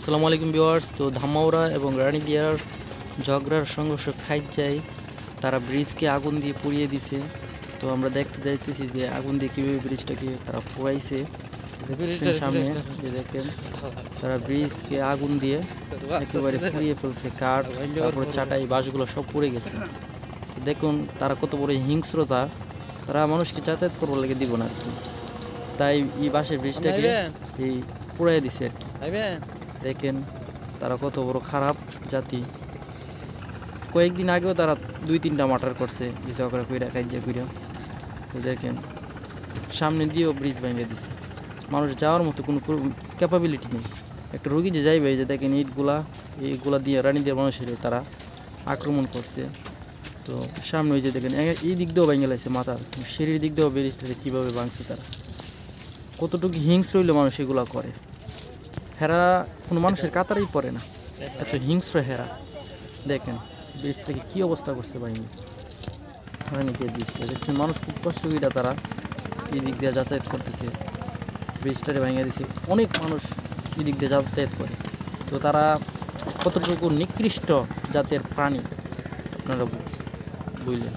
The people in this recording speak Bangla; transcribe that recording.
আসসালামু আলাইকুম ভিউয়ার্স। তো ধামাউড়া এবং রানীদিয়ার ঝগড়ার সংঘর্ষ খাইত যায়, তারা ব্রিজকে আগুন দিয়ে পুড়িয়ে দিছে। তো আমরা দেখতে যাইতেছি যে আগুন দিয়ে কীভাবে ব্রিজটাকে তারা পোড়াইছে। সামনে যে দেখেন তারা ব্রিজকে আগুন দিয়ে একেবারে পুড়িয়ে ফেলছে, কাঠ তারপরে চাটাই বাঁশগুলো সব পুড়ে গেছে। দেখুন তারা কত বড় হিংস্রতা, তারা মানুষকে যাতায়াত করবার লেগে দিব না আর কি, তাই এই বাঁশের ব্রিজটাকে এই পুড়াই দিছে আর কি। দেখেন তারা কত বড় খারাপ জাতি। কয়েকদিন আগেও তারা 2-3টা মার্ডার করছে যে ঝগড়া কইরা কাজ্জা কইরা। তো দেখেন সামনে দিয়েও ব্রিজ ভেঙে দিছে, মানুষ যাওয়ার মতো কোনো ক্যাপাবিলিটি নেই। একটা রোগী যে যাইবে, যে দেখেন এইগুলা দিয়ে রানীদের মানুষের তারা আক্রমণ করছে। তো সামনে ওই যে দেখেন এই দিক দিয়েও ভেঙে লাগছে, মাথার সিঁড়ির দিক দিয়েও ব্রিজটাকে কীভাবে ভাঙছে তারা। কতটুকু হিংস্র হইলে মানুষ এগুলা করে। হেরা কোনো মানুষের কাতারেই পড়ে না, এত হিংস্র হেরা। দেখেন ব্রিজটাকে কী অবস্থা করছে বাহিনী, রানীদের ব্রিজটা দেখছেন, মানুষ খুব কষ্ট করে তারা এই দিক দিয়ে যাতায়াত করতেছে। ব্রিজটারে ভেঙে দিছে, অনেক মানুষ এই দিক দিয়ে যাতায়াত করে। তো তারা কতটুকু নিকৃষ্ট জাতের প্রাণী আপনারা বুঝলেন।